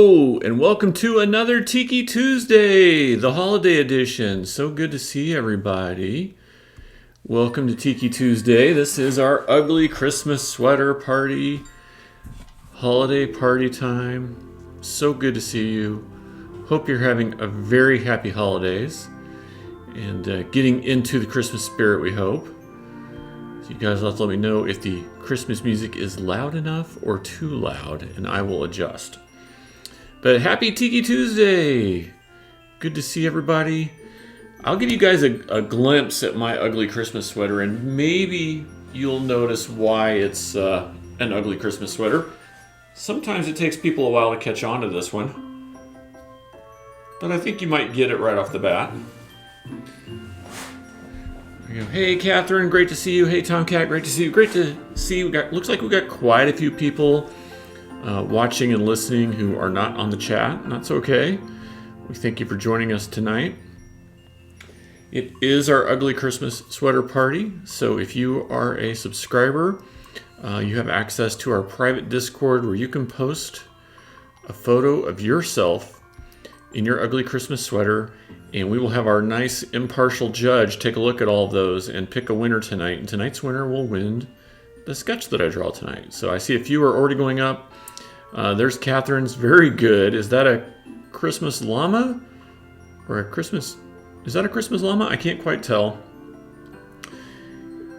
Oh, and welcome to another Tiki Tuesday, the holiday edition. So good to see everybody. Welcome to Tiki Tuesday. This is our ugly Christmas sweater party, holiday party time. So good to see you. Hope you're having a very happy holidays and getting into the Christmas spirit, we hope. So you guys have to let me know if the Christmas music is loud enough or too loud, and I will adjust. But happy Tiki Tuesday! Good to see everybody. I'll give you guys a glimpse at my ugly Christmas sweater, and maybe you'll notice why it's an ugly Christmas sweater. Sometimes it takes people a while to catch on to this one, but I think you might get it right off the bat. There you go. Hey Catherine, great to see you. Hey Tomcat, great to see you. Great to see you. Looks like we got quite a few people watching and listening who are not on the chat. That's okay. We thank you for joining us tonight. It is our ugly Christmas sweater party, so if you are a subscriber, you have access to our private Discord where you can post a photo of yourself in your ugly Christmas sweater, and we will have our nice impartial judge take a look at all of those and pick a winner tonight, and tonight's winner will win the sketch that I draw tonight. So I see a few are already going up. There's Catherine's. Very good. Is that a Christmas llama? Or a Christmas... Is that a Christmas llama? I can't quite tell.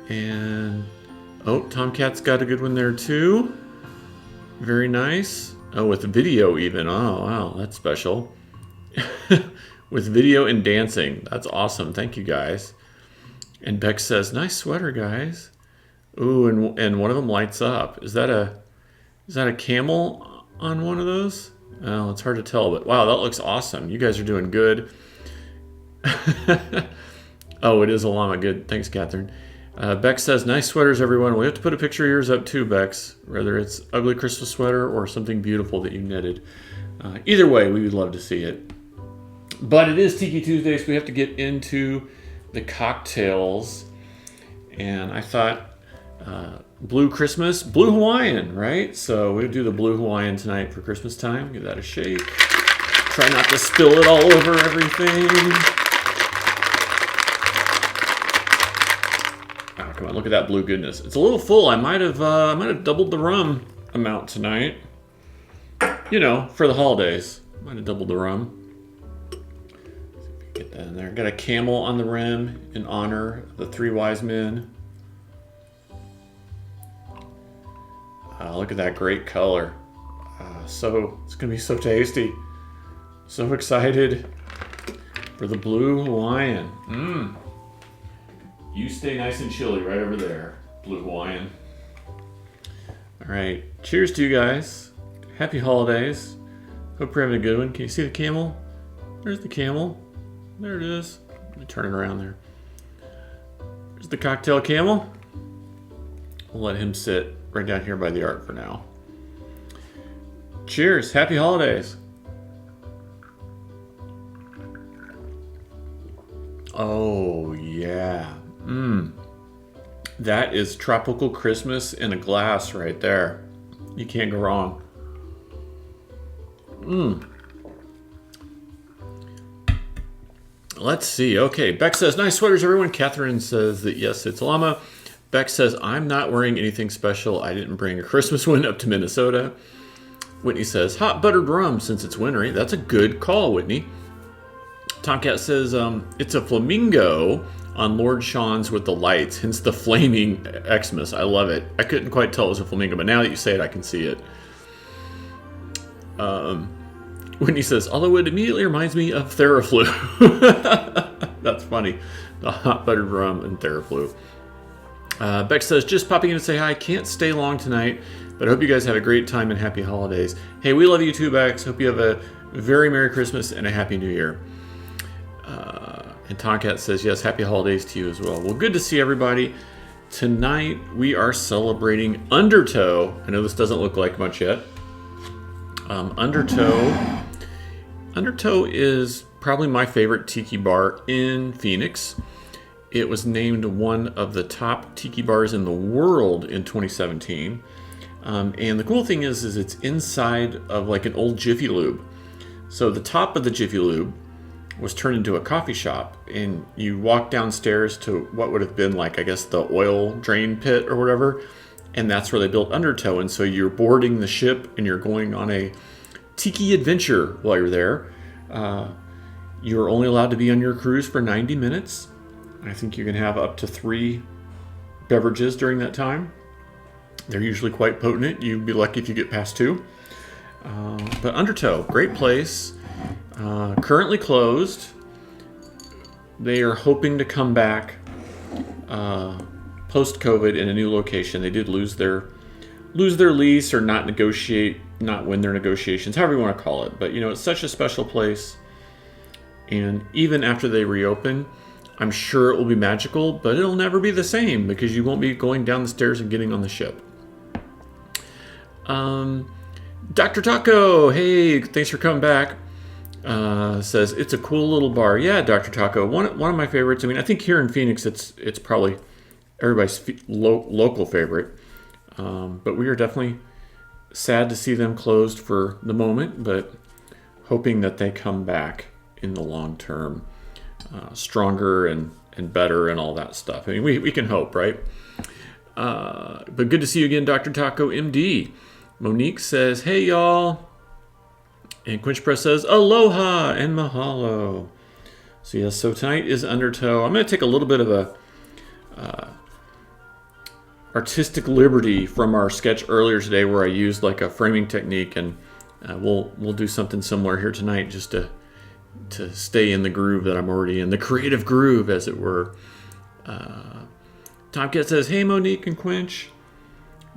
And... Oh, Tomcat's got a good one there too. Very nice. Oh, with video even. Oh, wow. That's special. With video and dancing. That's awesome. Thank you, guys. And Beck says, nice sweater, guys. Ooh, and one of them lights up. Is that a camel on one of those? Oh, it's hard to tell, but wow, that looks awesome. You guys are doing good. Oh, it is a llama. Good. Thanks, Catherine. Beck says, nice sweaters, everyone. We have to put a picture of yours up too, Bex. Whether it's ugly Christmas sweater or something beautiful that you knitted. Either way, we would love to see it. But it is Tiki Tuesday, so we have to get into the cocktails. And I thought... Blue Christmas, Blue Hawaiian, right? So we'll do the Blue Hawaiian tonight for Christmas time. Give that a shake. Try not to spill it all over everything. Oh, come on, look at that blue goodness. It's a little full. I might have doubled the rum amount tonight. You know, for the holidays. Might have doubled the rum. Get that in there. Got a camel on the rim in honor of the three wise men. Look at that great color. So it's gonna be so tasty. So excited for the Blue Hawaiian. You stay nice and chilly right over there, Blue Hawaiian. All right, cheers to you guys. Happy holidays. Hope you're having a good one. Can you see the camel? There's the camel. There it is. Let me turn it around there. There's the cocktail camel. We'll let him sit right down here by the art for now. Cheers. Happy holidays. Oh, yeah. That is tropical Christmas in a glass right there. You can't go wrong. Let's see. Okay, Beck says, nice sweaters, everyone. Catherine says that yes, it's llama. Beck says, I'm not wearing anything special. I didn't bring a Christmas one up to Minnesota. Whitney says, hot buttered rum since it's wintry. That's a good call, Whitney. Tomcat says, it's a flamingo on Lord Sean's with the lights, hence the flaming Xmas. I love it. I couldn't quite tell it was a flamingo, but now that you say it, I can see it. Whitney says, although it immediately reminds me of Theraflu. That's funny. The hot buttered rum and Theraflu. Beck says, just popping in to say hi. Can't stay long tonight, but I hope you guys have a great time and happy holidays. Hey, we love you too, Bex. Hope you have a very Merry Christmas and a Happy New Year. And Tomcat says, yes, happy holidays to you as well. Well, good to see everybody. Tonight, we are celebrating UnderTow. I know this doesn't look like much yet. UnderTow. UnderTow is probably my favorite tiki bar in Phoenix. It was named one of the top tiki bars in the world in 2017. And the cool thing is it's inside of like an old Jiffy Lube. So the top of the Jiffy Lube was turned into a coffee shop, and you walk downstairs to what would have been like, I guess, the oil drain pit or whatever, and that's where they built UnderTow. And so you're boarding the ship and you're going on a tiki adventure while you're there. You're only allowed to be on your cruise for 90 minutes. I think you can have up to 3 beverages during that time. They're usually quite potent. You'd be lucky if you get past 2. But UnderTow, great place. Currently closed. They are hoping to come back post-COVID in a new location. They did lose their lease or not win their negotiations, however you want to call it. But it's such a special place. And even after they reopen, I'm sure it will be magical, but it'll never be the same because you won't be going down the stairs and getting on the ship. Dr. Taco, hey, thanks for coming back. Says it's a cool little bar. Yeah, Dr. Taco, one of my favorites. I mean, I think here in Phoenix, it's probably everybody's local favorite. But we are definitely sad to see them closed for the moment, but hoping that they come back in the long term, stronger and better and all that stuff. I mean, we can hope, right? But good to see you again, Dr. Taco MD. Monique says, hey, y'all. And Quinch Press says, aloha and mahalo. So, yes, so tonight is UnderTow. I'm going to take a little bit of a artistic liberty from our sketch earlier today where I used like a framing technique, and we'll do something similar here tonight just to stay in the groove that I'm already in, the creative groove, as it were. Tomcat says, hey, Monique and Quinch.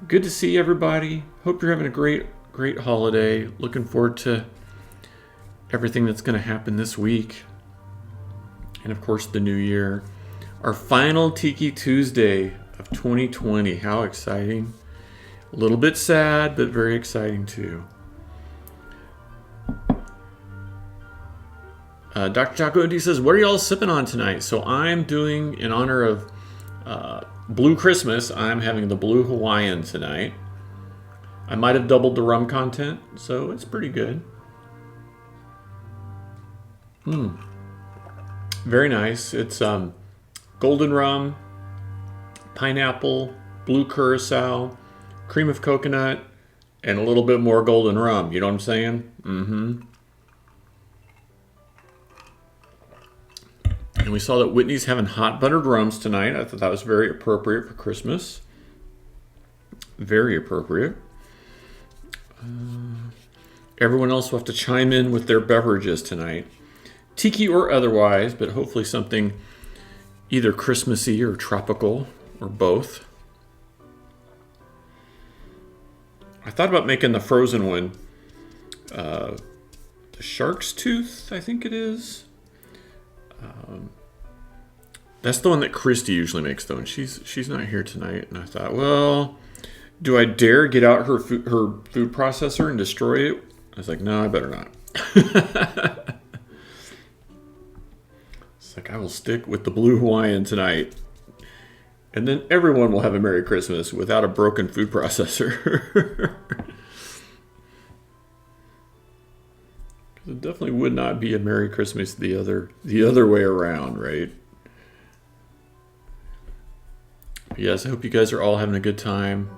Good to see everybody. Hope you're having a great holiday. Looking forward to everything that's going to happen this week. And of course, the new year. Our final Tiki Tuesday of 2020. How exciting. A little bit sad, but very exciting too. Dr. Taco D says, what are y'all sipping on tonight? So I'm doing, in honor of Blue Christmas, I'm having the Blue Hawaiian tonight. I might have doubled the rum content, so it's pretty good. Very nice. It's golden rum, pineapple, blue curacao, cream of coconut, and a little bit more golden rum. You know what I'm saying? And we saw that Whitney's having hot buttered rums tonight. I thought that was very appropriate for Christmas. Very appropriate. Everyone else will have to chime in with their beverages tonight. Tiki or otherwise, but hopefully something either Christmassy or tropical or both. I thought about making the frozen one. The shark's tooth, I think it is. That's the one that Christy usually makes, though, and she's not here tonight. And I thought, well, do I dare get out her food processor and destroy it? I was like, no, I better not. It's like, I will stick with the Blue Hawaiian tonight, and then everyone will have a Merry Christmas without a broken food processor. It definitely would not be a Merry Christmas the other way around, right? But yes, I hope you guys are all having a good time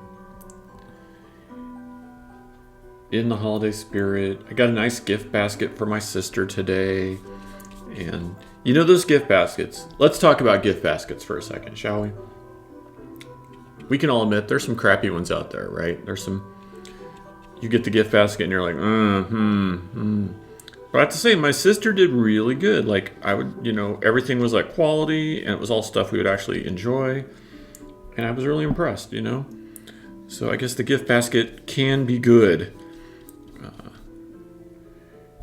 in the holiday spirit. I got a nice gift basket for my sister today. And those gift baskets. Let's talk about gift baskets for a second, shall we? We can all admit there's some crappy ones out there, right? You get the gift basket and you're like, But I have to say, my sister did really good. Like, everything was like quality, and it was all stuff we would actually enjoy. And I was really impressed, So I guess the gift basket can be good.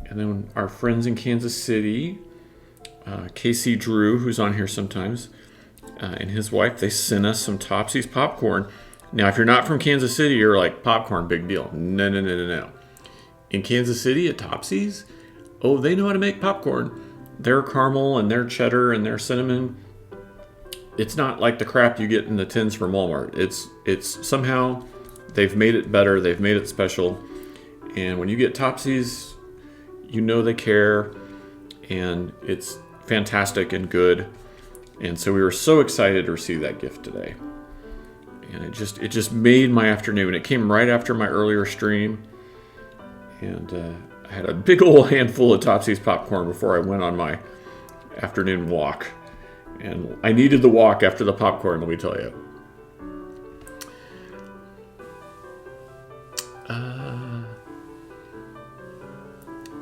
And then our friends in Kansas City, Casey Drew, who's on here sometimes, and his wife, they sent us some Topsy's popcorn. Now, if you're not from Kansas City, you're like, popcorn, big deal. No. In Kansas City at Topsy's, they know how to make popcorn. Their caramel and their cheddar and their cinnamon, it's not like the crap you get in the tins from Walmart. It's somehow they've made it better. They've made it special. And when you get Topsies, you know they care. And it's fantastic and good. And so we were so excited to receive that gift today. And it just made my afternoon. It came right after my earlier stream. And I had a big old handful of Topsies popcorn before I went on my afternoon walk. And I needed the walk after the popcorn, let me tell you.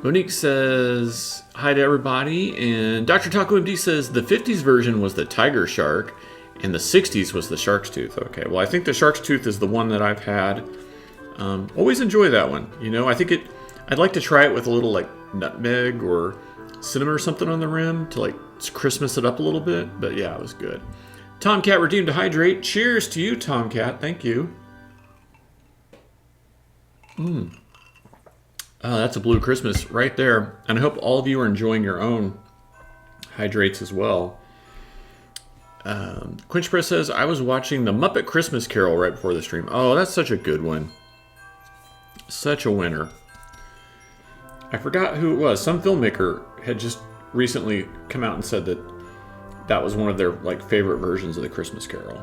Monique says, hi to everybody. And Dr. Taco MD says, the 50s version was the tiger shark, and the 60s was the shark's tooth. Okay, well, I think the shark's tooth is the one that I've had. Always enjoy that one. You know, I'd like to try it with a little, like, nutmeg or cinnamon or something on the rim to, like, Christmas it up a little bit. But, yeah, it was good. Tomcat redeemed to hydrate. Cheers to you, Tomcat. Thank you. Oh, that's a blue Christmas right there. And I hope all of you are enjoying your own hydrates as well. Quinch Press says, I was watching the Muppet Christmas Carol right before the stream. Oh, that's such a good one. Such a winner. I forgot who it was. Some filmmaker had just recently come out and said that that was one of their favorite versions of the Christmas Carol.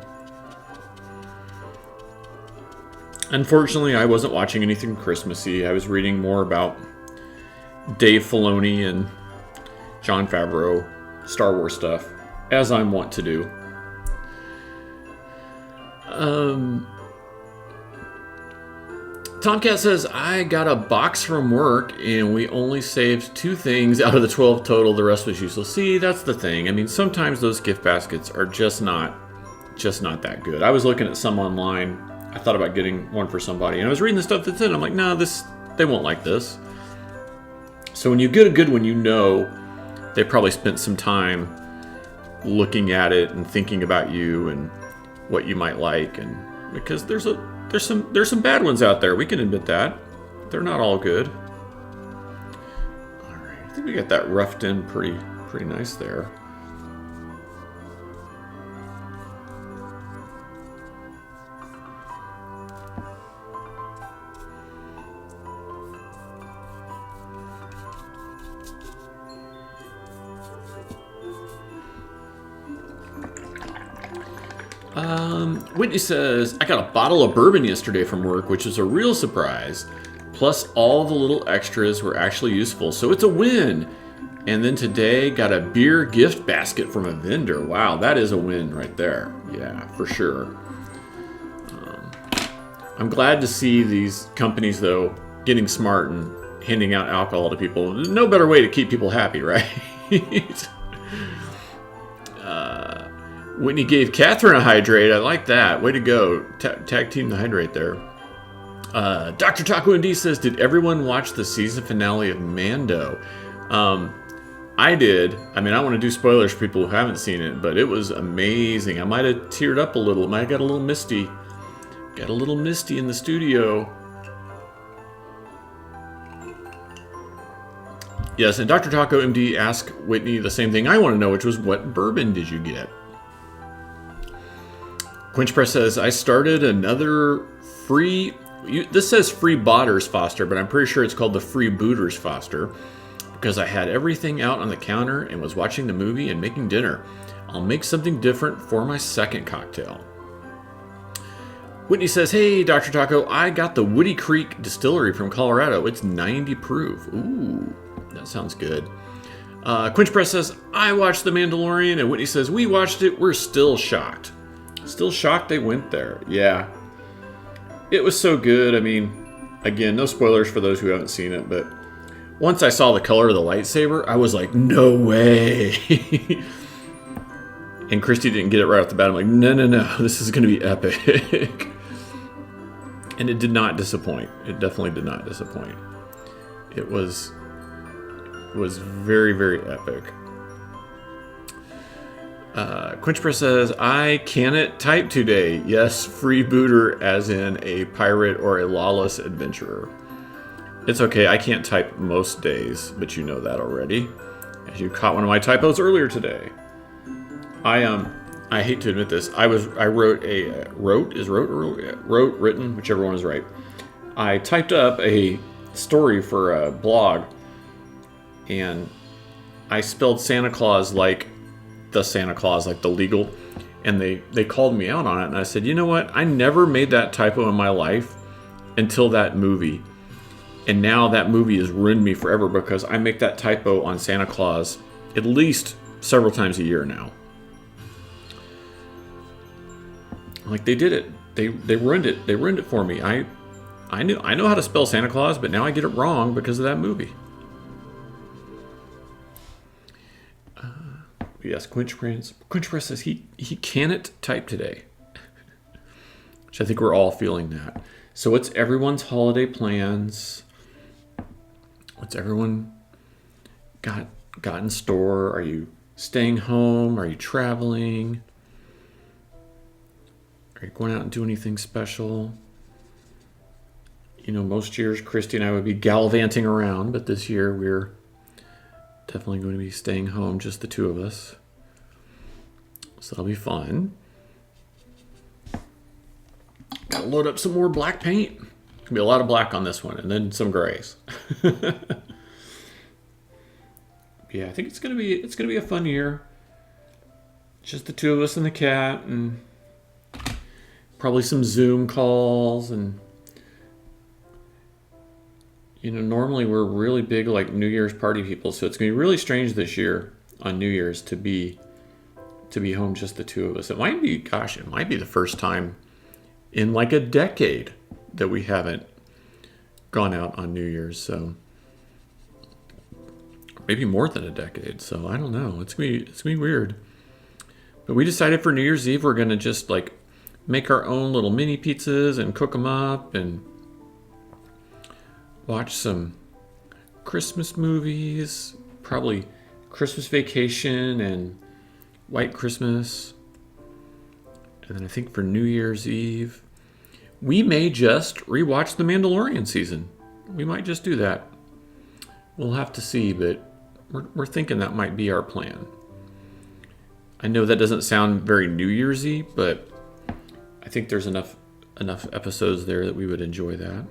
Unfortunately, I wasn't watching anything Christmassy. I was reading more about Dave Filoni and Jon Favreau, Star Wars stuff, as I'm wont to do. Tomcat says, I got a box from work and we only saved 2 things out of the 12 total. The rest was useless. See, that's the thing. I mean, sometimes those gift baskets are just not that good. I was looking at some online. I thought about getting one for somebody, and I was reading the stuff that's in. I'm like, no, they won't like this. So when you get a good one, you know they probably spent some time looking at it and thinking about you and what you might like, and because there's some bad ones out there. We can admit that. They're not all good. All right, I think we got that roughed in pretty nice there. Whitney says, I got a bottle of bourbon yesterday from work, which is a real surprise. Plus, all the little extras were actually useful, so it's a win. And then today, got a beer gift basket from a vendor. Wow, that is a win right there. Yeah, for sure. I'm glad to see these companies, though, getting smart and handing out alcohol to people. There's no better way to keep people happy, right? Whitney gave Catherine a hydrate. I like that. Way to go. Tag team the hydrate there. Dr. Taco ND says, did everyone watch the season finale of Mando? I did. I mean, I don't want to do spoilers for people who haven't seen it, but it was amazing. I might have teared up a little. Might have got a little misty. Got a little misty in the studio. Yes, and Dr. Taco MD asked Whitney the same thing I want to know, which was, what bourbon did you get? Quinch Press says, I started another free... This says free Botters Foster, but I'm pretty sure it's called the free Booters Foster, because I had everything out on the counter and was watching the movie and making dinner. I'll make something different for my second cocktail. Whitney says, hey, Dr. Taco, I got the Woody Creek Distillery from Colorado. It's 90 proof. Ooh, that sounds good. Quinch Press says, I watched The Mandalorian, and Whitney says, we watched it. We're still shocked. Still shocked they went there. Yeah. It was so good. I mean, again, no spoilers for those who haven't seen it, but once I saw the color of the lightsaber, I was like, no way. And Christy didn't get it right off the bat. I'm like, no, this is going to be epic. And it did not disappoint. It definitely did not disappoint. It was very, very epic. Quinch Press says, I cannot type today. Yes, freebooter as in a pirate or a lawless adventurer. It's okay, I can't type most days, but you know that already, as you caught one of my typos earlier today. I I hate to admit this. I wrote written, whichever one is right. I typed up a story for a blog, and I spelled Santa Claus like the Santa Claus, like the legal, and they called me out on it, and I said, you know what? I never made that typo in my life until that movie. And now that movie has ruined me forever because I make that typo on Santa Claus at least several times a year now. Like, they did it. They ruined it. They ruined it for me. I know how to spell Santa Claus, but now I get it wrong because of that movie. Yes, Quinch Press says he cannot type today. Which I think we're all feeling that. So what's everyone's holiday plans? What's everyone got in store? Are you staying home? Are you traveling? Are you going out and doing anything special? You know, most years Christy and I would be gallivanting around, but this year we're definitely going to be staying home, just the two of us. So that'll be fun. Gotta load up some more black paint. Gonna be a lot of black on this one, and then some grays. Yeah, I think it's gonna be a fun year. Just the two of us and the cat, and probably some Zoom calls, and you know, normally we're really big like New Year's party people, so it's gonna be really strange this year on New Year's to be home, just the two of us. It might be the first time in like a decade that we haven't gone out on New Year's, so maybe more than a decade. So I don't know. It's gonna be weird. But we decided for New Year's Eve we're gonna just like make our own little mini pizzas and cook them up and watch some Christmas movies, probably Christmas Vacation and White Christmas. And then I think for New Year's Eve, we may just rewatch The Mandalorian season. We might just do that. We'll have to see, but we're thinking that might be our plan. I know that doesn't sound very New Year's-y, but I think there's enough episodes there that we would enjoy that.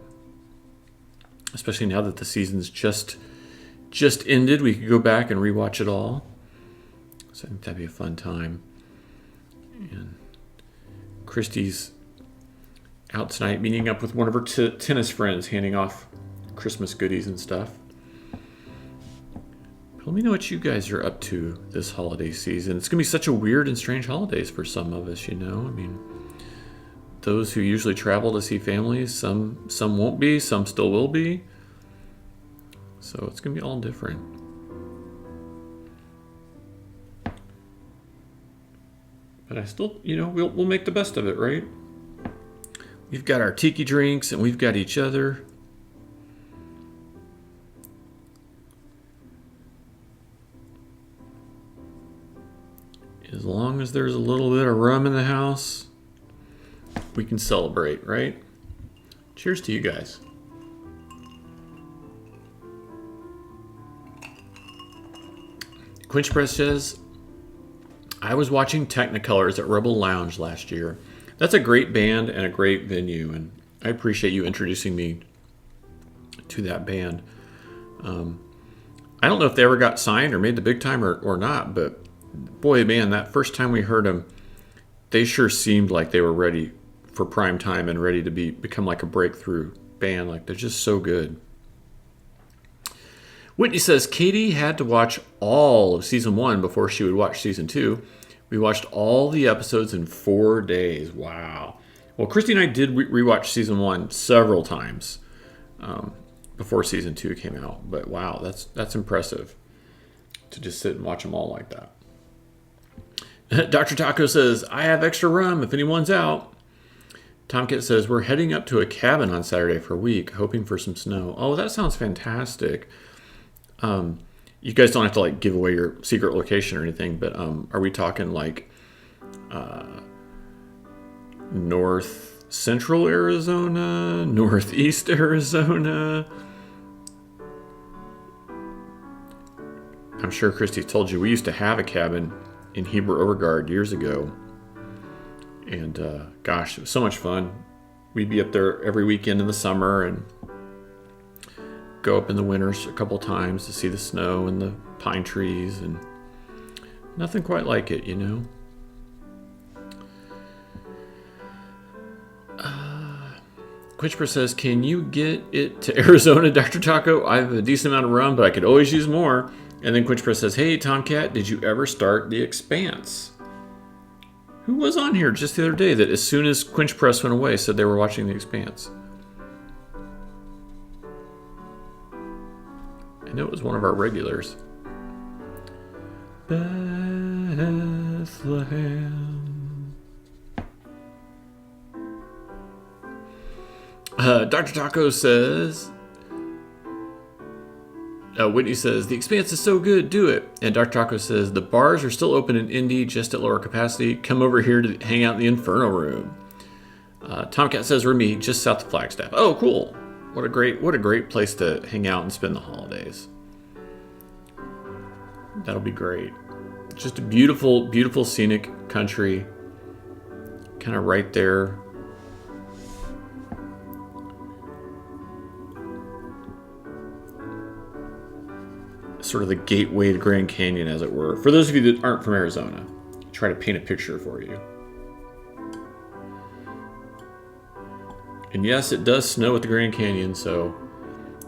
Especially now that the season's just ended, we could go back and rewatch it all. So I think that'd be a fun time. And Christy's out tonight meeting up with one of her tennis friends, handing off Christmas goodies and stuff. But let me know what you guys are up to this holiday season. It's going to be such a weird and strange holidays for some of us, you know. I mean, those who usually travel to see families, some won't be, some still will be. So it's going to be all different. But I still, you know, we'll make the best of it, right? We've got our tiki drinks and we've got each other. As long as there's a little bit of rum in the house, we can celebrate, right? Cheers to you guys. Quinch Press says, I was watching Technicolors at Rebel Lounge last year. That's a great band and a great venue, and I appreciate you introducing me to that band. I don't know if they ever got signed or made the big time or not, but boy, man, that first time we heard them, they sure seemed like they were ready for prime time and ready to become like a breakthrough band. Like, they're just so good. Whitney says Katie had to watch all of season 1 before she would watch season 2. We watched all the episodes in 4 days. Wow. Well, Christy and I did rewatch season 1 several times before season 2 came out. But wow, that's impressive to just sit and watch them all like that. Dr. Taco says, I have extra rum if anyone's out. Tomcat says, we're heading up to a cabin on Saturday for a week, hoping for some snow. Oh, that sounds fantastic. You guys don't have to like give away your secret location or anything, but are we talking like north central Arizona, northeast Arizona? I'm sure Christy told you we used to have a cabin in Heber Overgaard years ago, And gosh, it was so much fun. We'd be up there every weekend in the summer and go up in the winters a couple times to see the snow and the pine trees, and nothing quite like it, you know. Quitchper says, can you get it to Arizona, Dr. Taco? I have a decent amount of rum, but I could always use more. And then Quitchper says, hey, Tomcat, did you ever start The Expanse? Who was on here just the other day that as soon as Quinch Press went away said they were watching The Expanse? I know it was one of our regulars. Bethlehem. Dr. Taco says, Whitney says, The Expanse is so good, do it. And Dr. Taco says, the bars are still open in Indy, just at lower capacity. Come over here to hang out in the Inferno Room. Tomcat says, Remy, just south of Flagstaff. Oh, cool. What a great place to hang out and spend the holidays. That'll be great. Just a beautiful, beautiful scenic country. Kind of right there. Sort of the gateway to Grand Canyon, as it were. For those of you that aren't from Arizona, I'll try to paint a picture for you. And yes, it does snow at the Grand Canyon, so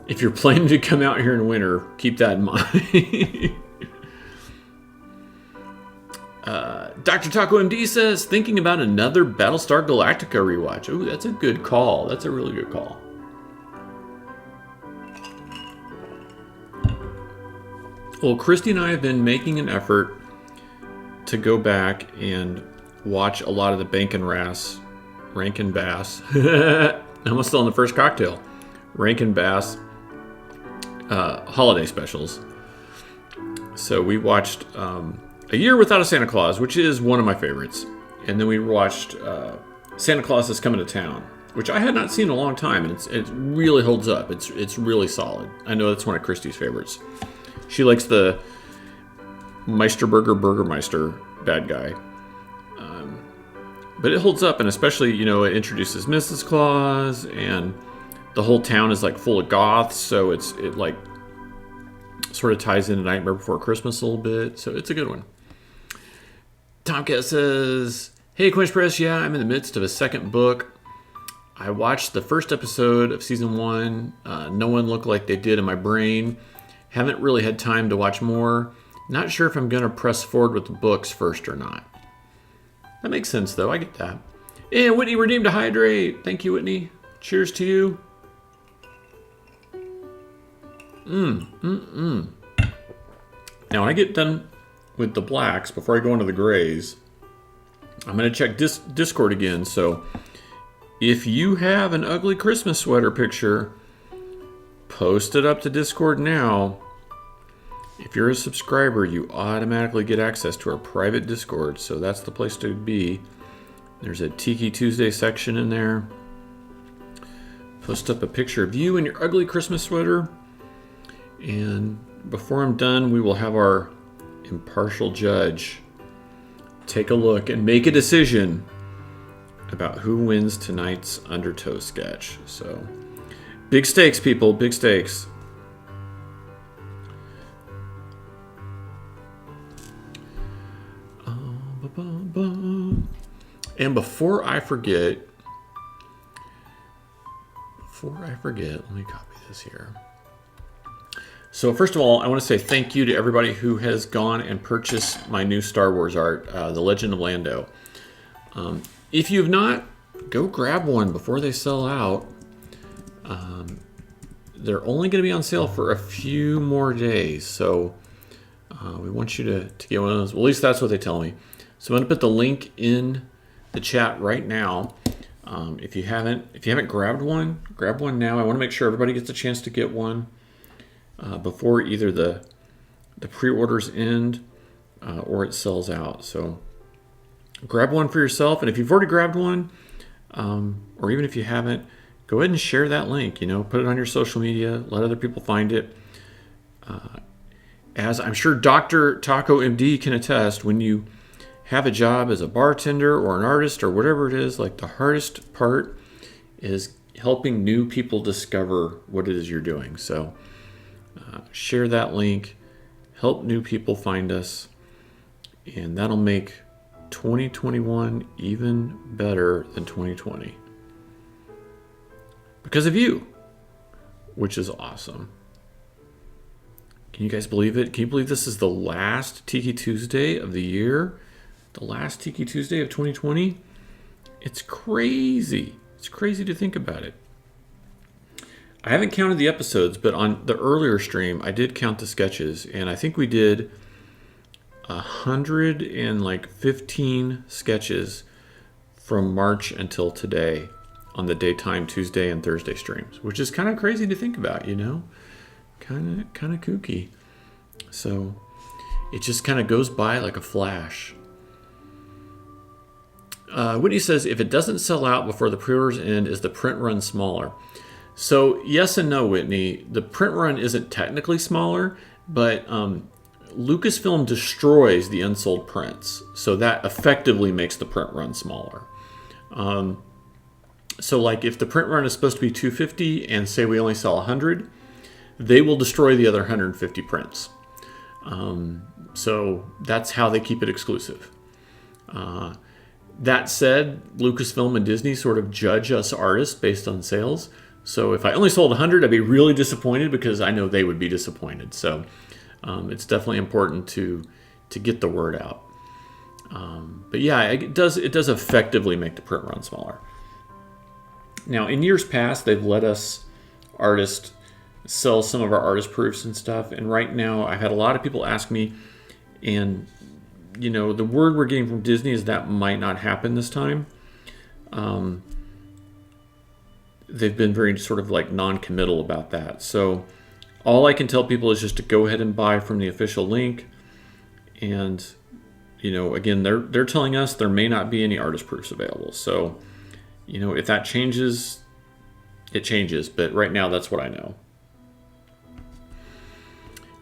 if you're planning to come out here in winter, keep that in mind. Dr. Taco MD says, thinking about another Battlestar Galactica rewatch. Ooh, that's a good call. That's a really good call. Well, Christy and I have been making an effort to go back and watch a lot of the Rankin Bass. I'm still on the first cocktail. Rankin Bass holiday specials. So we watched A Year Without a Santa Claus, which is one of my favorites. And then we watched Santa Claus is Coming to Town, which I had not seen in a long time, and it really holds up. It's really solid. I know that's one of Christy's favorites. She likes the Burgermeister bad guy. But it holds up, and especially, you know, it introduces Mrs. Claus, and the whole town is like full of goths, so it like sort of ties into Nightmare Before Christmas a little bit, so it's a good one. Tomcat says, hey, Quench Press, yeah, I'm in the midst of a second book. I watched the first episode of season 1. No one looked like they did in my brain. Haven't really had time to watch more. Not sure if I'm going to press forward with the books first or not. That makes sense, though. I get that. And Whitney redeemed a hydrate. Thank you, Whitney. Cheers to you. Now, when I get done with the blacks, before I go into the grays, I'm going to check Discord again. So if you have an ugly Christmas sweater picture, post it up to Discord now. If you're a subscriber, you automatically get access to our private Discord, so that's the place to be. There's a Tiki Tuesday section in there. Post up a picture of you in your ugly Christmas sweater. And before I'm done, we will have our impartial judge take a look and make a decision about who wins tonight's UnderTow sketch. So, big stakes, people, big stakes. And before I forget, let me copy this here. So first of all, I want to say thank you to everybody who has gone and purchased my new Star Wars art, The Legend of Lando. If you've not, go grab one before they sell out. They're only going to be on sale for a few more days, so we want you to get one of those. Well, at least that's what they tell me. So I'm going to put the link in the chat right now. If you haven't grabbed one, grab one now. I want to make sure everybody gets a chance to get one before either the pre-orders end or it sells out. So grab one for yourself, and if you've already grabbed one, or even if you haven't, go ahead and share that link. You know, put it on your social media, let other people find it. As I'm sure Dr. Taco MD can attest, when you have a job as a bartender or an artist or whatever it is, like the hardest part is helping new people discover what it is you're doing. So share that link, help new people find us, and that'll make 2021 even better than 2020 because of you, which is awesome. Can you guys believe it? Can you believe this is the last Tiki Tuesday of the year? The last Tiki Tuesday of 2020? It's crazy. It's crazy to think about it. I haven't counted the episodes, but on the earlier stream, I did count the sketches, and I think we did 115 sketches from March until today on the daytime Tuesday and Thursday streams, which is kind of crazy to think about, you know? Kind of kooky. So it just kind of goes by like a flash. Whitney says, if it doesn't sell out before the pre-orders end, is the print run smaller? So yes and no, Whitney. The print run isn't technically smaller, but Lucasfilm destroys the unsold prints. So that effectively makes the print run smaller. So like if the print run is supposed to be 250 and say we only sell 100, they will destroy the other 150 prints. So that's how they keep it exclusive. That said, Lucasfilm and Disney sort of judge us artists based on sales. So if I only sold 100, I'd be really disappointed because I know they would be disappointed. So it's definitely important to get the word out. But yeah, it does effectively make the print run smaller. Now, in years past, they've let us artists sell some of our artist proofs and stuff. And right now, I've had a lot of people ask me, and you know, the word we're getting from Disney is that might not happen this time. They've been very sort of like non-committal about that. So all I can tell people is just to go ahead and buy from the official link. And, you know, again, they're telling us there may not be any artist proofs available. So, you know, if that changes, it changes. But right now, that's what I know.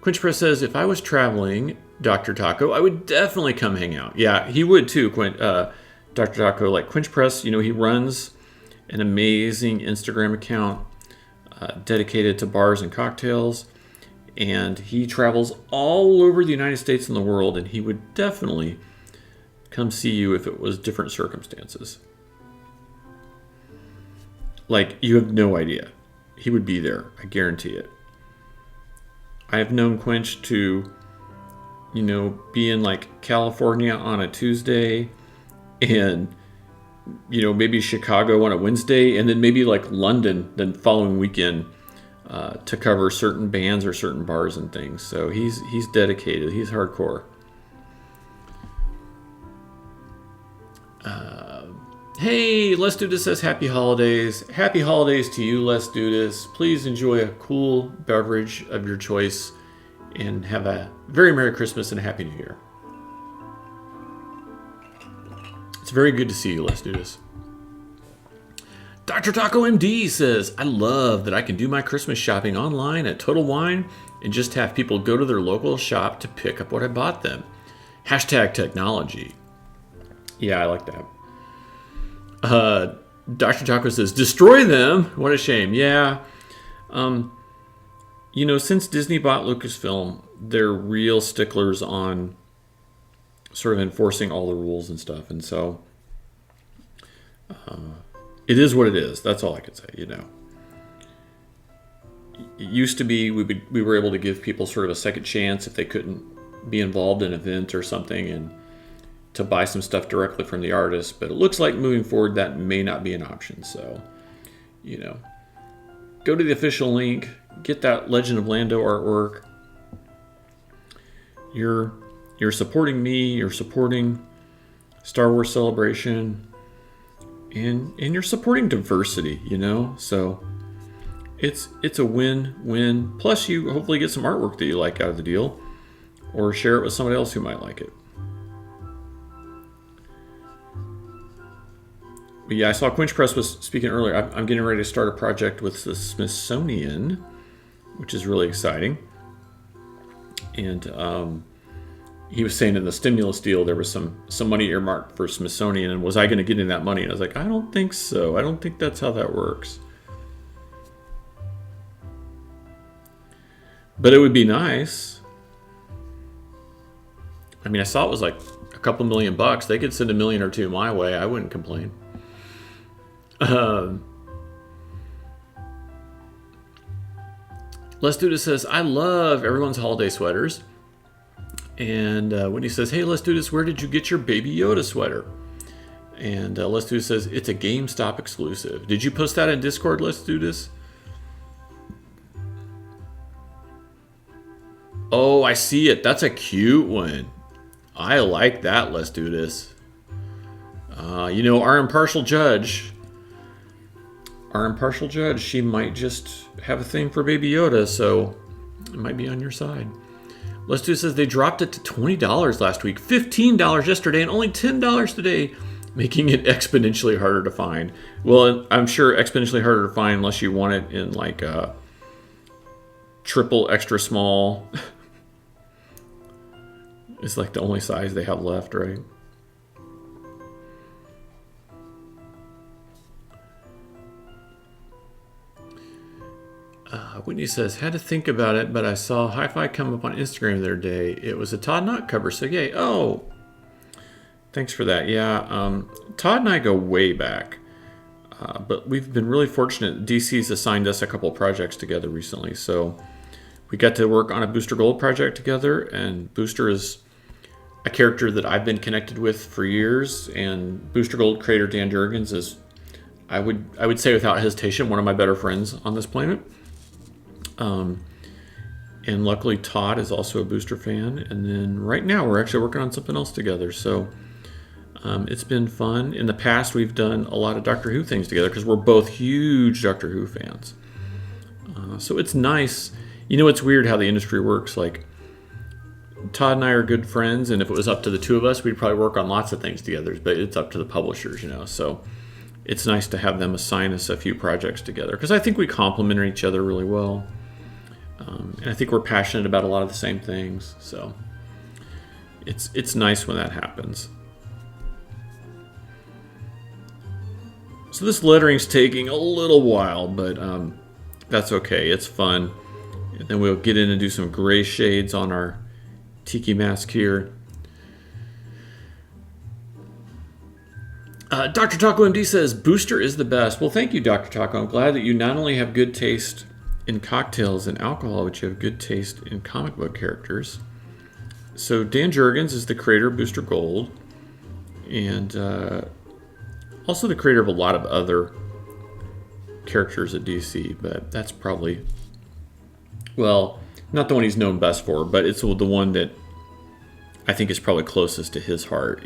Quinch Press says, if I was traveling, Dr. Taco, I would definitely come hang out. Yeah, he would too, Dr. Taco. Like Quinch Press, you know, he runs an amazing Instagram account dedicated to bars and cocktails. And he travels all over the United States and the world, and he would definitely come see you if it was different circumstances. Like, you have no idea. He would be there. I guarantee it. I have known Quinch to, you know, be in like California on a Tuesday and, you know, maybe Chicago on a Wednesday and then maybe like London the following weekend to cover certain bands or certain bars and things. So he's dedicated. He's hardcore. Hey, Les Dudas says happy holidays. Happy holidays to you, Les Dudas. Please enjoy a cool beverage of your choice and have a very Merry Christmas and a Happy New Year. It's very good to see you, Les Dudas. Dr. Taco MD says, I love that I can do my Christmas shopping online at Total Wine and just have people go to their local shop to pick up what I bought them. Hashtag technology. Yeah, I like that. Dr. Taco says, destroy them. What a shame. Yeah. You know, since Disney bought Lucasfilm, they're real sticklers on sort of enforcing all the rules and stuff. And so it is what it is. That's all I can say, you know. It used to be we were able to give people sort of a second chance if they couldn't be involved in an event or something and to buy some stuff directly from the artist, but it looks like moving forward that may not be an option. So, you know, go to the official link, get that Legend of Lando artwork. You're supporting me, you're supporting Star Wars Celebration, and you're supporting diversity, you know? So it's a win-win. Plus you hopefully get some artwork that you like out of the deal, or share it with somebody else who might like it. But yeah, I saw Quinch Press was speaking earlier. I'm getting ready to start a project with the Smithsonian, which is really exciting. And he was saying in the stimulus deal there was some money earmarked for Smithsonian, and was I going to get any of that money? And I was like, I don't think so. I don't think that's how that works. But it would be nice. I mean, I saw it was like a couple $1,000,000. They could send $1 million or $2 million my way. I wouldn't complain. Les Duda says, I love everyone's holiday sweaters. And Whitney says, hey, Les Duda, where did you get your Baby Yoda sweater? And Les Duda says, it's a GameStop exclusive. Did you post that in Discord, Les Duda? Oh, I see it. That's a cute one. I like that, Les Dudas. Our impartial judge, she might just have a thing for Baby Yoda, so it might be on your side. Les Dudas says they dropped it to $20 last week, $15 yesterday, and only $10 today, making it exponentially harder to find. Well, I'm sure exponentially harder to find unless you want it in like a triple extra small. It's like the only size they have left, right? Whitney says, had to think about it, but I saw Hi-Fi come up on Instagram the other day. It was a Todd Knott cover, so yay. Oh, thanks for that. Yeah, Todd and I go way back, but we've been really fortunate. DC's assigned us a couple projects together recently, so we got to work on a Booster Gold project together, and Booster is a character that I've been connected with for years, and Booster Gold creator Dan Jurgens is, I would say without hesitation, one of my better friends on this planet. And luckily Todd is also a Booster fan, and then right now we're actually working on something else together, so it's been fun. In the past we've done a lot of Doctor Who things together because we're both huge Doctor Who fans, so it's nice. It's weird how the industry works. Like, Todd and I are good friends, and if it was up to the two of us, we'd probably work on lots of things together, but it's up to the publishers, so it's nice to have them assign us a few projects together because I think we complement each other really well. And I think we're passionate about a lot of the same things, so it's nice when that happens. So this lettering's taking a little while, but that's okay. It's fun. And then we'll get in and do some gray shades on our tiki mask here. Dr. Taco MD says, Booster is the best. Well, thank you, Dr. Taco. I'm glad that you not only have good taste in cocktails and alcohol, but you have good taste in comic book characters. So Dan Jurgens is the creator of Booster Gold, and also the creator of a lot of other characters at DC, but that's probably, well, not the one he's known best for, but it's the one that I think is probably closest to his heart,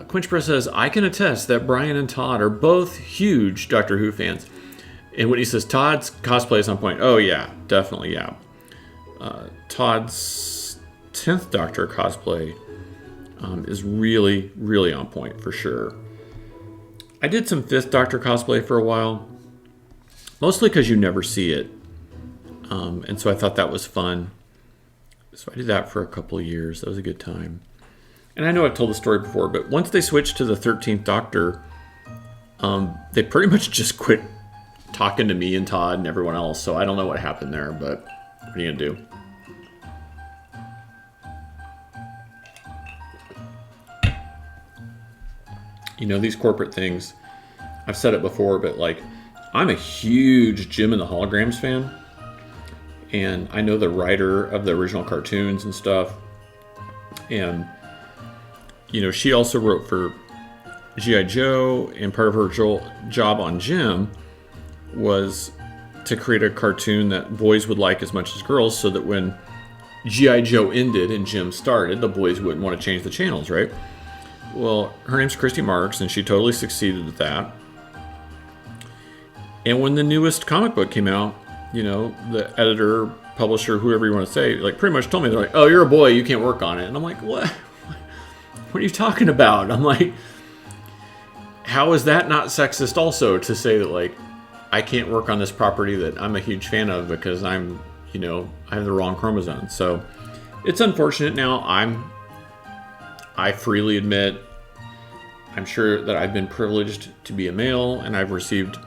Quinch Press says, I can attest that Brian and Todd are both huge Doctor Who fans. And when he says Todd's cosplay is on point, oh yeah, definitely, yeah. Todd's 10th Doctor cosplay is really, really on point for sure. I did some 5th Doctor cosplay for a while, mostly because you never see it. And so I thought that was fun. So I did that for a couple of years. That was a good time. And I know I've told the story before, but once they switched to the 13th Doctor, they pretty much just quit talking to me and Todd and everyone else. So I don't know what happened there, but what are you going to do? These corporate things, I've said it before, but like, I'm a huge Jim and the Holograms fan. And I know the writer of the original cartoons and stuff. And she also wrote for G.I. Joe, and part of her job on Jim was to create a cartoon that boys would like as much as girls, so that when G.I. Joe ended and Jim started, the boys wouldn't want to change the channels, right? Well, her name's Christy Marks, and she totally succeeded at that. And when the newest comic book came out, the editor, publisher, whoever you want to say, like, pretty much told me, they're like, oh, you're a boy, you can't work on it. And I'm like, what? What are you talking about? I'm like, how is that not sexist also, to say that, like, I can't work on this property that I'm a huge fan of because I'm, I have the wrong chromosome. So it's unfortunate. Now I freely admit, I'm sure that I've been privileged to be a male, and I've received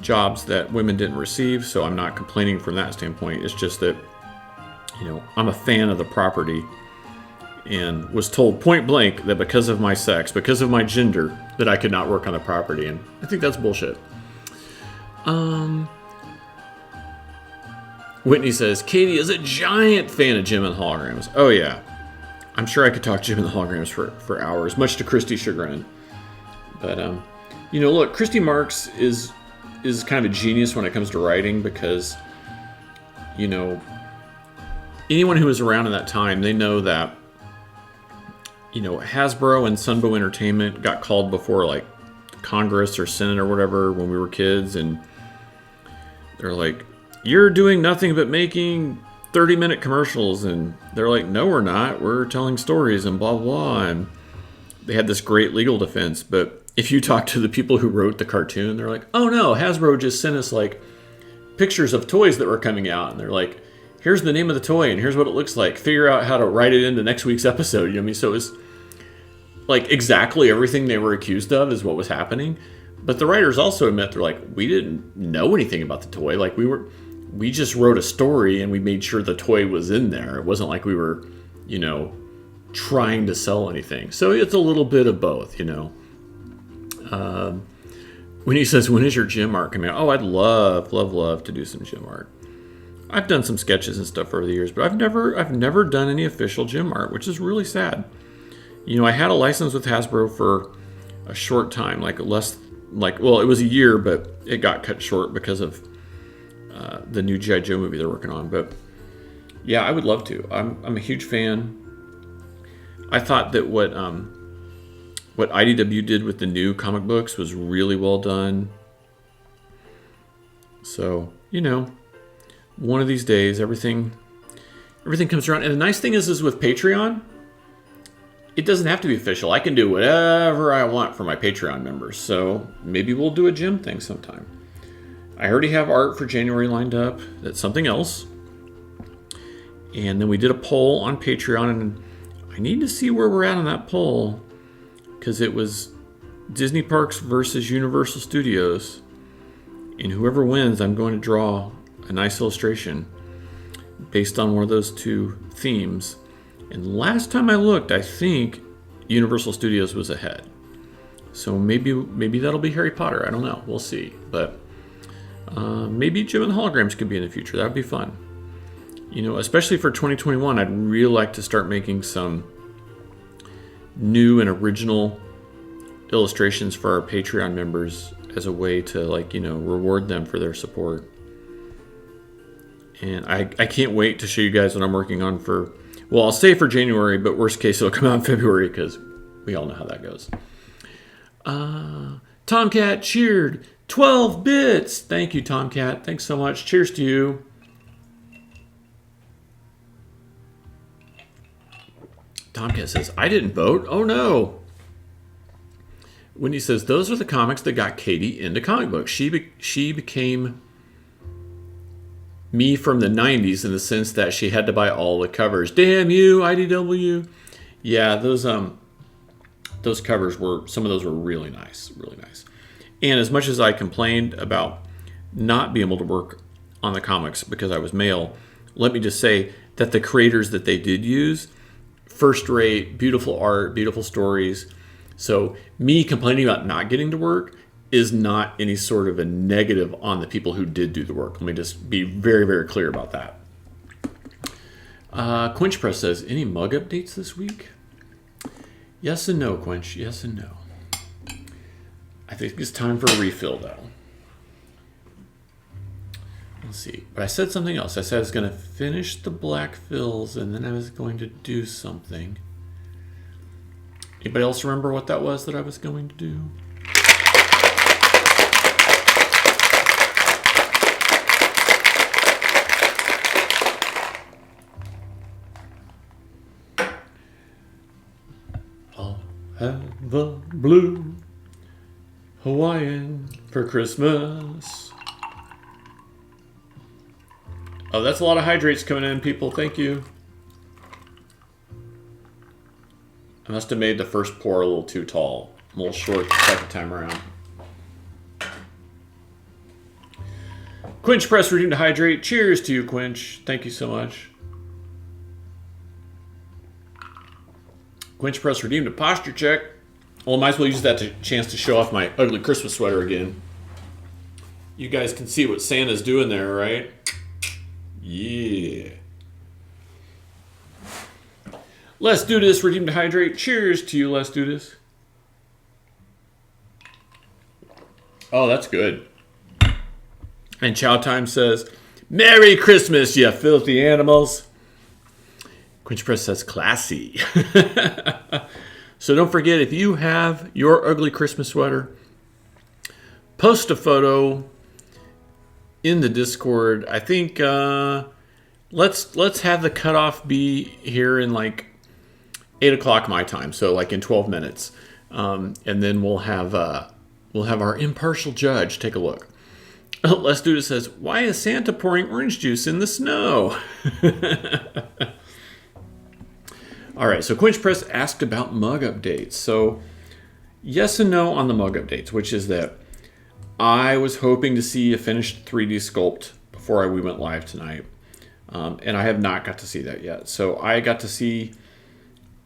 jobs that women didn't receive, so I'm not complaining from that standpoint. It's just that, I'm a fan of the property, and was told point blank that because of my sex, because of my gender, that I could not work on the property, and I think that's bullshit. Whitney says, Katie is a giant fan of Jim and the Holograms. Oh yeah. I'm sure I could talk Jim and the Holograms for hours, much to Christy's chagrin. But, look, Christy Marks is kind of a genius when it comes to writing, because, anyone who was around in that time, they know that, Hasbro and Sunbow Entertainment got called before, like, Congress or Senate or whatever when we were kids, and they're like, you're doing nothing but making 30-minute commercials, and they're like, no, we're not. We're telling stories and blah, blah, and they had this great legal defense. But if you talk to the people who wrote the cartoon, they're like, oh no, Hasbro just sent us like pictures of toys that were coming out, and they're like, here's the name of the toy and here's what it looks like. Figure out how to write it into next week's episode. You know what I mean? So it was like exactly everything they were accused of is what was happening. But the writers also admit, they're like, we didn't know anything about the toy. Like we just wrote a story and we made sure the toy was in there. It wasn't like we were, trying to sell anything. So it's a little bit of both, When he says, when is your gym art coming out? Oh, I'd love to do some gym art. I've done some sketches and stuff over the years, but I've never done any official gym art, which is really sad. I had a license with Hasbro for a short time, it was a year, but it got cut short because of the new G.I. Joe movie they're working on. But yeah, I would love to. I'm a huge fan. I thought that what IDW did with the new comic books was really well done. So, one of these days, everything comes around. And the nice thing is with Patreon, it doesn't have to be official. I can do whatever I want for my Patreon members. So maybe we'll do a gym thing sometime. I already have art for January lined up. That's something else. And then we did a poll on Patreon, and I need to see where we're at on that poll, because it was Disney Parks versus Universal Studios. And whoever wins, I'm going to draw a nice illustration based on one of those two themes. And last time I looked, I think Universal Studios was ahead. So maybe that'll be Harry Potter. I don't know. We'll see. But maybe Jim and the Holograms could be in the future. That would be fun. Especially for 2021, I'd really like to start making some new and original illustrations for our Patreon members as a way to reward them for their support. And I can't wait to show you guys what I'm working on I'll say for January, but worst case it'll come out in February, because we all know how that goes. Tomcat cheered 12 bits. Thank you, Tomcat. Thanks so much. Cheers to you. Tomcat says, I didn't vote. Oh no. Wendy says, those are the comics that got Katie into comic books. She became me from the 90s in the sense that she had to buy all the covers. Damn you, IDW. Yeah, those covers some of those were really nice, really nice. And as much as I complained about not being able to work on the comics because I was male, let me just say that the creators that they did use, first rate, beautiful art, beautiful stories. So me complaining about not getting to work is not any sort of a negative on the people who did do the work. Let me just be very, very clear about that. Quench Press says, any mug updates this week? Yes and no, Quench. Yes and no. I think it's time for a refill, though. Let's see. But I said something else. I said I was going to finish the black fills, and then I was going to do something. Anybody else remember what that was that I was going to do? I'll have a blue Hawaiian for Christmas. Oh, that's a lot of hydrates coming in, people. Thank you. I must have made the first pour a little too tall. A little short the second time around. Quench Press redeemed to hydrate. Cheers to you, Quench. Thank you so much. Quench Press redeemed a posture check. Well, I might as well use that chance to show off my ugly Christmas sweater again. You guys can see what Santa's doing there, right? Yeah. Let's do this. Redeem to hydrate. Cheers to you. Let's do this. Oh, that's good. And Chow Time says, Merry Christmas, you filthy animals. Quench Press says, classy. So don't forget, if you have your ugly Christmas sweater, post a photo in the Discord. I think let's have the cutoff be here in like 8 o'clock my time, so like in 12 minutes, and then we'll have our impartial judge take a look. Let's Do This says, why is Santa pouring orange juice in the snow? All right, so Quench Press asked about mug updates. So yes and no on the mug updates, which is that I was hoping to see a finished 3D sculpt before we went live tonight, and I have not got to see that yet. So I got to see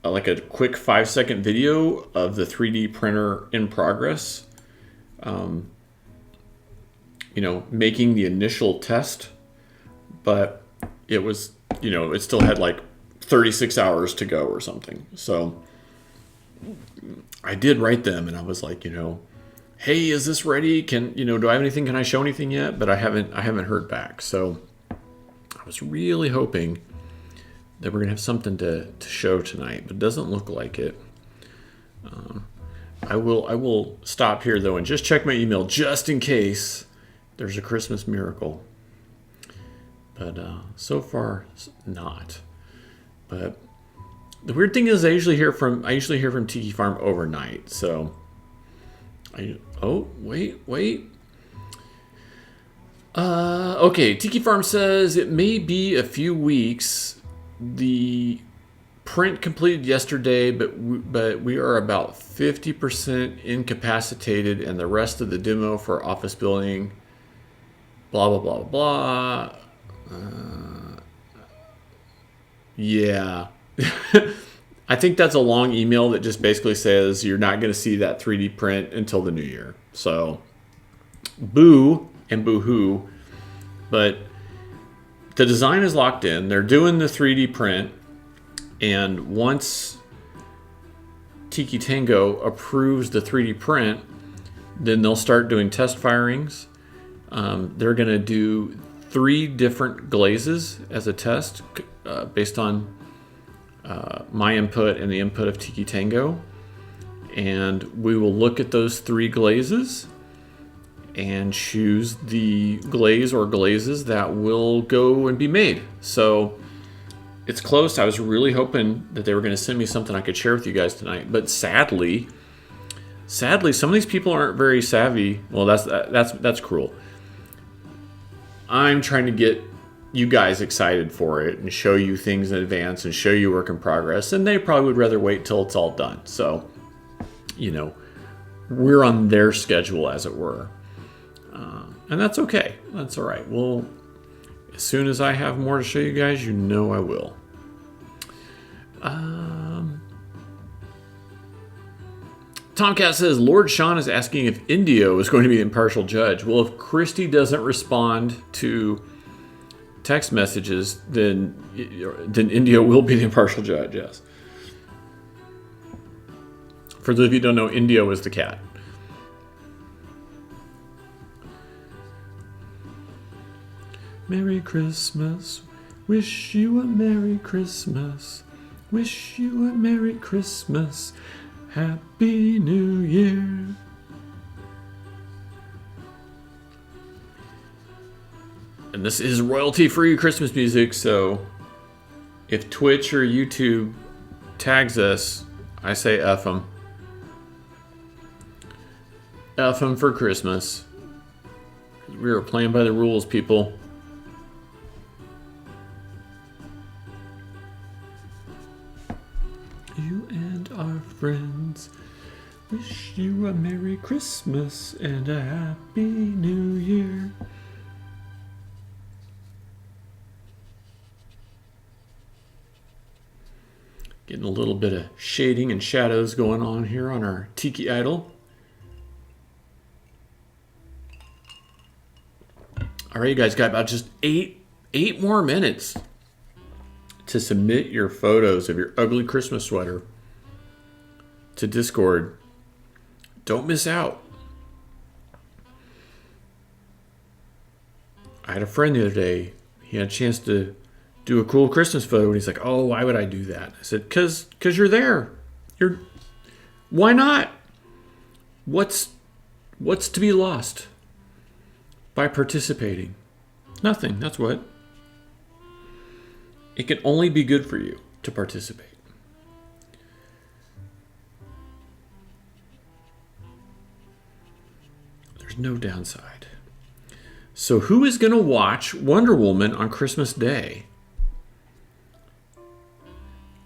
like a quick 5-second video of the 3D printer in progress, making the initial test, but it was, it still had like 36 hours to go or something. So I did write them and I was like, hey, is this ready? Do I have anything? Can I show anything yet? But I haven't heard back. So I was really hoping that we're gonna have something to show tonight, but it doesn't look like it. I will stop here though and just check my email just in case there's a Christmas miracle. But so far not. But the weird thing is I usually hear from Tiki Farm overnight. So wait. Okay, Tiki Farm says it may be a few weeks. The print completed yesterday, but we are about 50% incapacitated, and the rest of the demo for office building, blah, blah, blah, blah. Yeah. I think that's a long email that just basically says you're not going to see that 3D print until the new year. So, boo and boo-hoo. But the design is locked in. They're doing the 3D print. And once Tiki Tango approves the 3D print, then they'll start doing test firings. They're going to do 3 different glazes as a test based on my input and the input of Tiki Tango. And we will look at those 3 glazes and choose the glaze or glazes that will go and be made. So it's close. I was really hoping that they were going to send me something I could share with you guys tonight. But sadly, some of these people aren't very savvy. Well, that's cruel. I'm trying to get you guys excited for it and show you things in advance and show you work in progress. And they probably would rather wait till it's all done. So, we're on their schedule, as it were. And that's okay. That's all right. Well, as soon as I have more to show you guys, I will. Tomcat says, Lord Sean is asking if Indio is going to be the impartial judge. Well, if Christy doesn't respond to text messages, then Indio will be the impartial judge, yes. For those of you who don't know, Indio is the cat. Merry Christmas, wish you a Merry Christmas, wish you a Merry Christmas, Happy New Year. And this is royalty-free Christmas music, so if Twitch or YouTube tags us, I say F them. F them for Christmas. We are playing by the rules, people. you and our friends. Wish you a Merry Christmas and a Happy New Year. Getting a little bit of shading and shadows going on here on our tiki idol. All right, you guys got about just eight more minutes to submit your photos of your ugly Christmas sweater to Discord. Don't miss out. I had a friend the other day. He had a chance to do a cool Christmas photo, and he's like, "Oh, why would I do that?" I said, "Cause you're there. Why not? What's to be lost by participating? Nothing. That's what. It can only be good for you to participate." There's no downside. So who is going to watch Wonder Woman on Christmas Day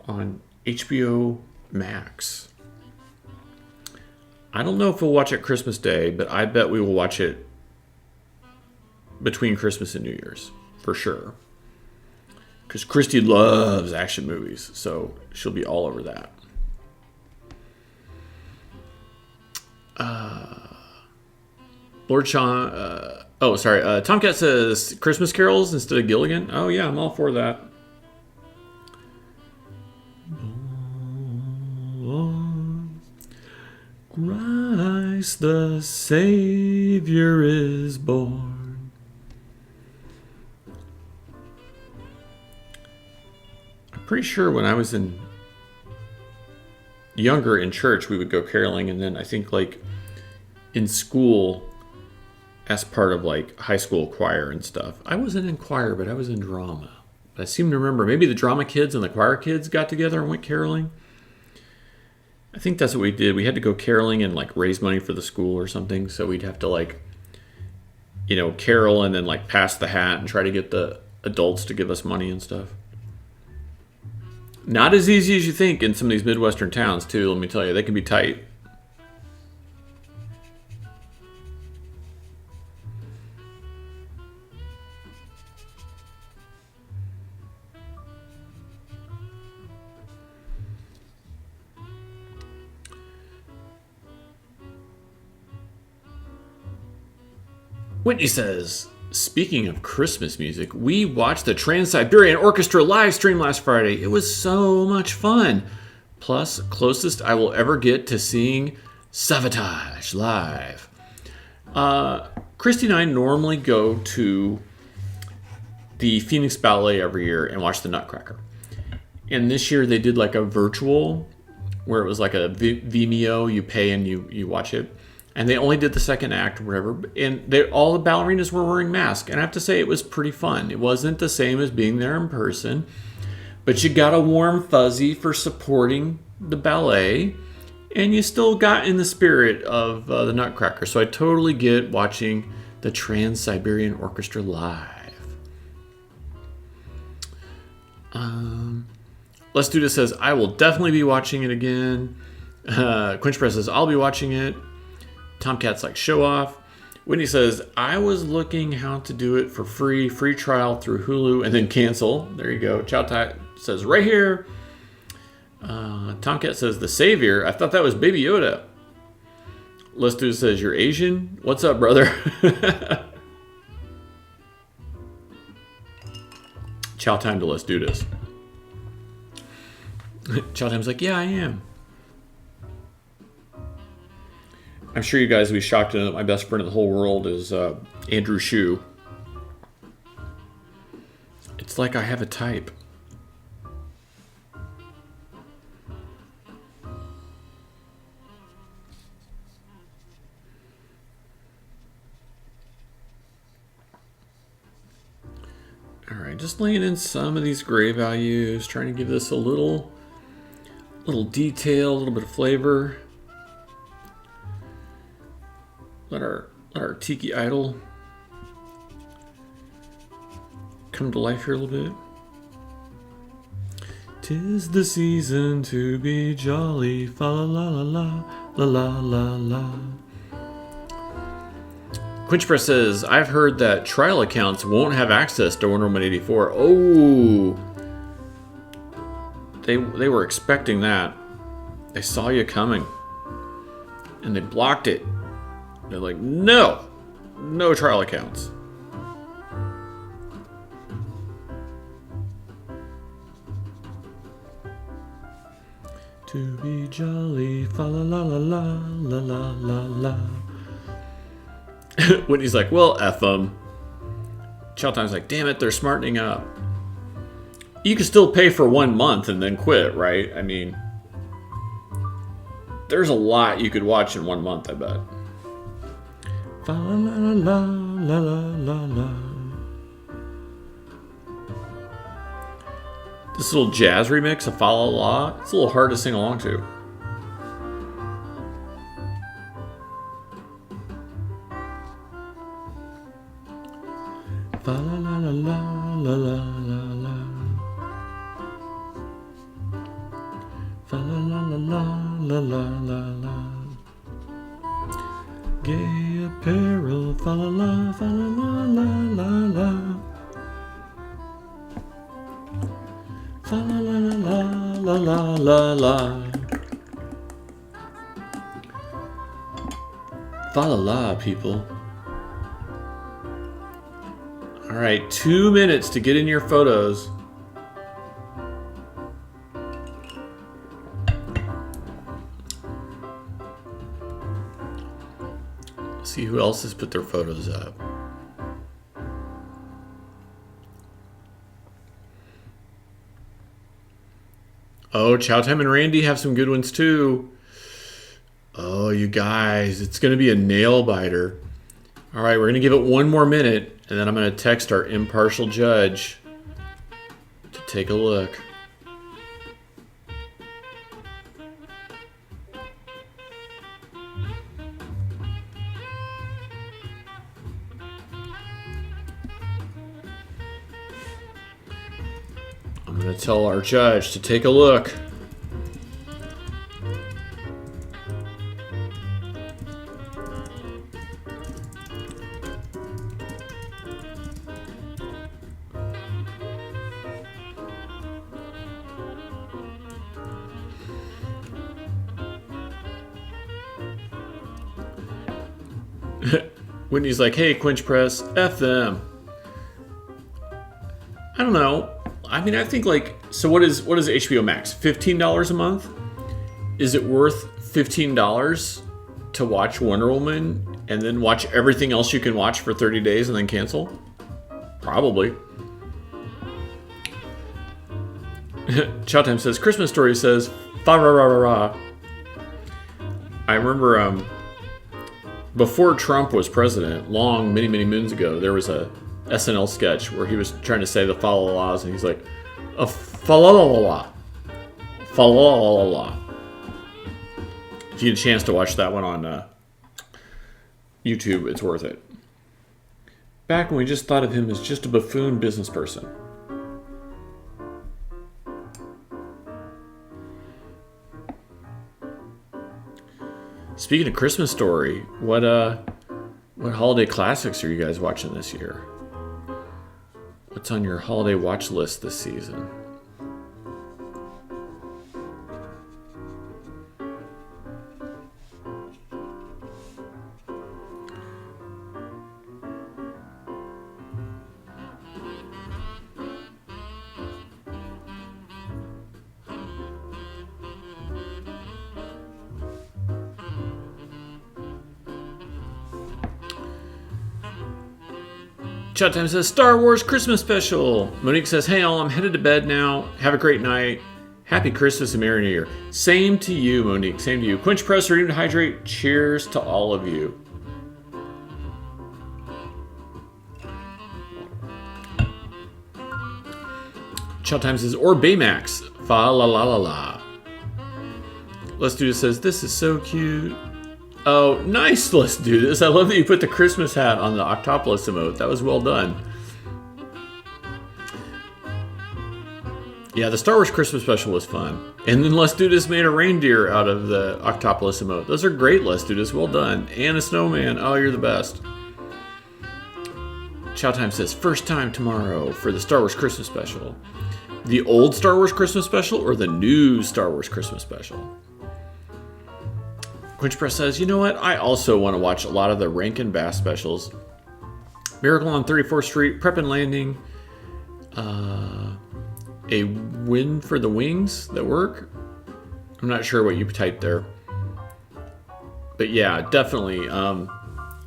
on HBO Max? I don't know if we'll watch it Christmas Day, but I bet we will watch it between Christmas and New Year's for sure. Because Christy loves action movies, so she'll be all over that. Lord Sean, Tomcat says Christmas carols instead of Gilligan. Oh yeah, I'm all for that. Christ the Savior is born. I'm pretty sure when I was younger in church, we would go caroling, and then I think like in school, as part of like high school choir and stuff. I wasn't in choir, but I was in drama. But I seem to remember maybe the drama kids and the choir kids got together and went caroling. I think that's what we did. We had to go caroling and like raise money for the school or something. So we'd have to like, carol and then like pass the hat and try to get the adults to give us money and stuff. Not as easy as you think in some of these Midwestern towns too. Let me tell you, they can be tight. Whitney says, speaking of Christmas music, we watched the Trans-Siberian Orchestra live stream last Friday. It was so much fun. Plus, closest I will ever get to seeing Savatage live. Christy and I normally go to the Phoenix Ballet every year and watch the Nutcracker. And this year they did like a virtual where it was like a Vimeo, you pay and you watch it. And they only did the second act or whatever. And all the ballerinas were wearing masks. And I have to say, it was pretty fun. It wasn't the same as being there in person. But you got a warm fuzzy for supporting the ballet. And you still got in the spirit of the Nutcracker. So I totally get watching the Trans-Siberian Orchestra live. Let's Do This says, I will definitely be watching it again. Quinch Press says, I'll be watching it. Tomcat's like, show off. Whitney says, I was looking how to do it for free trial through Hulu, and then cancel. There you go. Chow Tai says, right here. Tomcat says, the Savior. I thought that was Baby Yoda. Let's Do says, you're Asian? What's up, brother? Chow Time to Let's Do This. Chow Time's like, yeah, I am. I'm sure you guys will be shocked to know that my best friend in the whole world is Andrew Shue. It's like I have a type. All right, just laying in some of these gray values, trying to give this a little detail, a little bit of flavor. Let our tiki idol come to life here a little bit. 'Tis the season to be jolly, fa la la la la la la la. Quinchpress says, I've heard that trial accounts won't have access to Wonder Woman 84. Oh, they were expecting that. They saw you coming, and they blocked it. They're like, no trial accounts. To be jolly, fa la la la la la la la la. Whitney's like, well, F them. Chowtime's like, damn it, they're smartening up. You can still pay for 1 month and then quit, right? I mean, there's a lot you could watch in 1 month, I bet. Fa la la la la la la la. This little jazz remix of Fa La La, it's a little hard to sing along to. Fa la la la la la la la. Fa la la la la la la la. Gay apparel, fa la la, fa la la la la la. Fa la la la la la la la. Fa la la, people. All right, 2 minutes to get in your photos. See who else has put their photos up. Oh, Chowtime and Randy have some good ones too. Oh, you guys, it's going to be a nail biter. All right, we're going to give it 1 more minute, and then I'm going to text our impartial judge to take a look. I'm going to tell our judge to take a look. Whitney's like, hey, Quinchpress, F them. I don't know. I mean, I think like, so what is HBO Max? $15 a month? Is it worth $15 to watch Wonder Woman and then watch everything else you can watch for 30 days and then cancel? Probably. Chowtime says, Christmas Story says, fa ra ra ra ra. I remember before Trump was president, many, many moons ago, there was a SNL sketch where he was trying to say the fa la la's, and he's like, a fa la la la, fa la la la. If you get a chance to watch that one on YouTube, it's worth it. Back when we just thought of him as just a buffoon business person. Speaking of Christmas Story, what holiday classics are you guys watching this year? What's on your holiday watch list this season? Chowtime says, Star Wars Christmas Special. Monique says, hey all, I'm headed to bed now. Have a great night. Happy Christmas and Merry New Year. Same to you, Monique. Same to you. Quinchpress, ready to hydrate. Cheers to all of you. Chowtime says, or Baymax. Fa la la la la. Let's Do This says, this is so cute. Oh, nice, Let's Do This. I love that you put the Christmas hat on the Octopolis emote. That was well done. Yeah, the Star Wars Christmas special was fun. And then Let's Do This made a reindeer out of the Octopolis emote. Those are great, Let's Do This. Well done. And a snowman. Oh, you're the best. Chow Time says, first time tomorrow for the Star Wars Christmas special. The old Star Wars Christmas special or the new Star Wars Christmas special? Quinch Press says, you know what? I also want to watch a lot of the Rankin Bass specials. Miracle on 34th Street, Prep and Landing, A Win for the Wings that work. I'm not sure what you typed there. But yeah, definitely.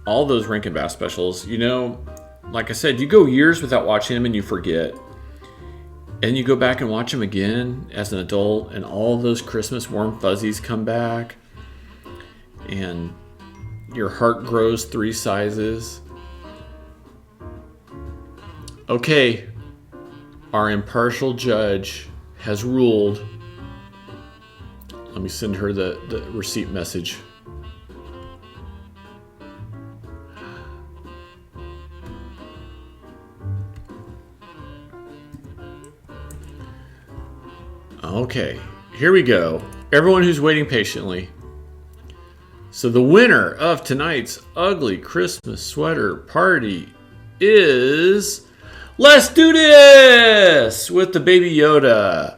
All those Rankin Bass specials, you know, like I said, you go years without watching them and you forget. And you go back and watch them again as an adult, and all those Christmas warm fuzzies come back. And your heart grows 3 sizes. Okay, our impartial judge has ruled. Let me send her the receipt message. Okay, here we go. Everyone who's waiting patiently. So the winner of tonight's ugly Christmas sweater party is Let's Do This with the Baby Yoda.